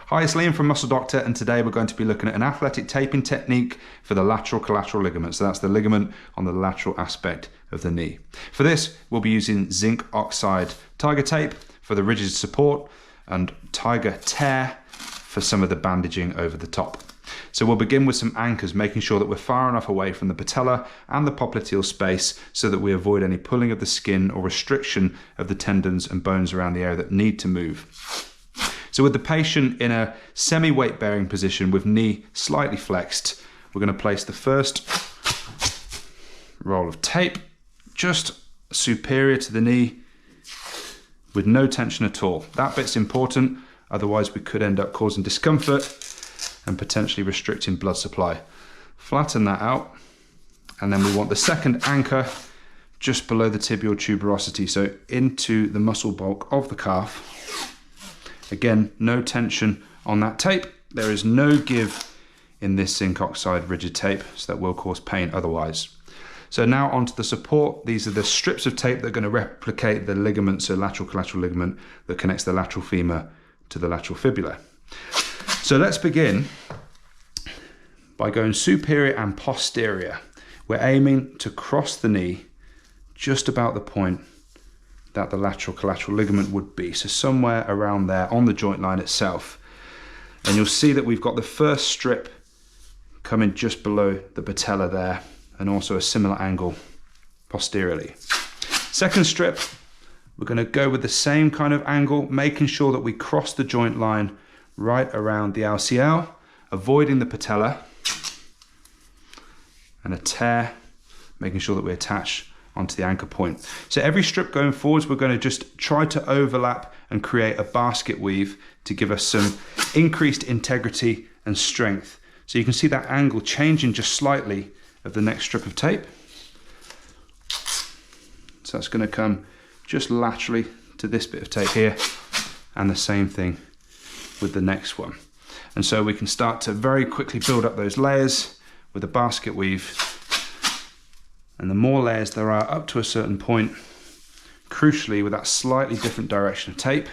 Hi, it's Liam from Muscle Doctor, and today we're going to be looking at an athletic taping technique for the lateral collateral ligament. So that's the ligament on the lateral aspect of the knee. For this, we'll be using zinc oxide tiger tape for the rigid support and tiger tear for some of the bandaging over the top. So we'll begin with some anchors, making sure that we're far enough away from the patella and the popliteal space so that we avoid any pulling of the skin or restriction of the tendons and bones around the area that need to move. So with the patient in a semi-weight bearing position with knee slightly flexed, we're going to place the first roll of tape just superior to the knee with no tension at all. That bit's important, otherwise we could end up causing discomfort and potentially restricting blood supply. Flatten that out, and then we want the second anchor just below the tibial tuberosity, so into the muscle bulk of the calf. Again, no tension on that tape. There is no give in this zinc oxide rigid tape, so that will cause pain otherwise. So now onto the support. These are the strips of tape that are going to replicate the ligament, so lateral collateral ligament that connects the lateral femur to the lateral fibula. So let's begin by going superior and posterior. We're aiming to cross the knee just about the point that the lateral collateral ligament would be, so somewhere around there on the joint line itself. And you'll see that we've got the first strip coming just below the patella there, and also a similar angle posteriorly. Second strip, we're going to go with the same kind of angle, making sure that we cross the joint line right around the LCL, avoiding the patella, and a tear, making sure that we attach onto the anchor point. So every strip going forwards, we're going to just try to overlap and create a basket weave to give us some increased integrity and strength. So you can see that angle changing just slightly of the next strip of tape. So that's going to come just laterally to this bit of tape here, and the same thing with the next one. And so we can start to very quickly build up those layers with a basket weave. And the more layers there are up to a certain point, crucially with that slightly different direction of tape,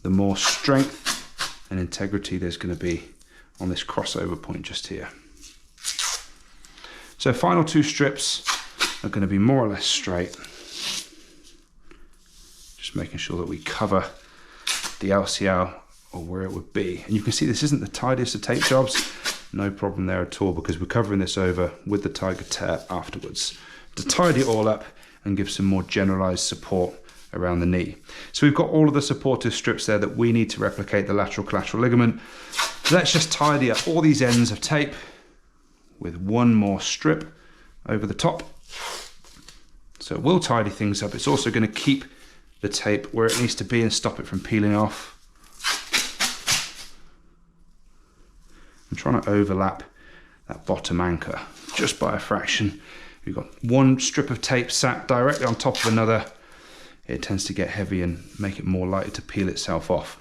the more strength and integrity there's going to be on this crossover point just here. So final two strips are going to be more or less straight. Just making sure that we cover the LCL or where it would be. And you can see this isn't the tidiest of tape jobs. No problem there at all, because we're covering this over with the tiger tear afterwards to tidy it all up and give some more generalized support around the knee. So we've got all of the supportive strips there that we need to replicate the lateral collateral ligament. So let's just tidy up all these ends of tape with one more strip over the top. So it will tidy things up. It's also going to keep the tape where it needs to be and stop it from peeling off. I'm trying to overlap that bottom anchor just by a fraction. We've got one strip of tape sat directly on top of another. It tends to get heavy and make it more likely to peel itself off.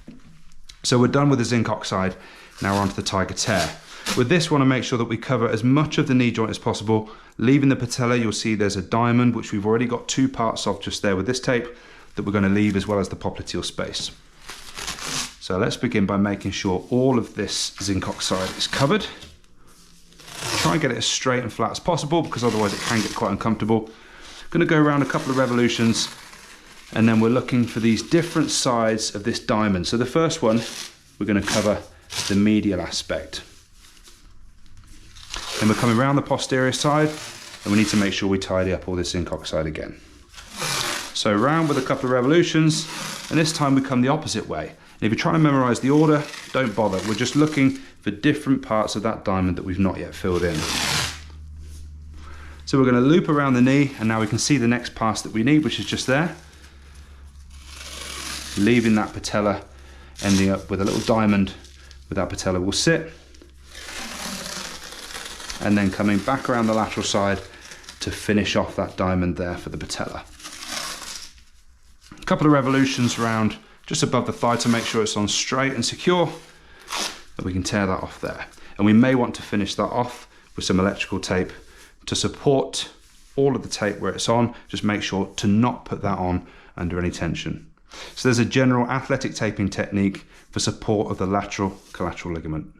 So we're done with the zinc oxide. Now we're onto the tiger tear. With this, we want to make sure that we cover as much of the knee joint as possible. Leaving the patella, you'll see there's a diamond, which we've already got two parts of just there with this tape, that we're going to leave, as well as the popliteal space. So let's begin by making sure all of this zinc oxide is covered. Try and get it as straight and flat as possible, because otherwise it can get quite uncomfortable. I'm going to go around a couple of revolutions, and then we're looking for these different sides of this diamond. So the first one, we're going to cover the medial aspect. Then we're coming around the posterior side, and we need to make sure we tidy up all this zinc oxide again. So round with a couple of revolutions, and this time we come the opposite way. And if you're trying to memorize the order, don't bother. We're just looking for different parts of that diamond that we've not yet filled in. So we're going to loop around the knee, and now we can see the next pass that we need, which is just there. Leaving that patella, ending up with a little diamond where that patella will sit. And then coming back around the lateral side to finish off that diamond there for the patella. A couple of revolutions around just above the thigh to make sure it's on straight and secure, and we can tear that off there. And we may want to finish that off with some electrical tape to support all of the tape where it's on. Just make sure to not put that on under any tension. So there's a general athletic taping technique for support of the lateral collateral ligament.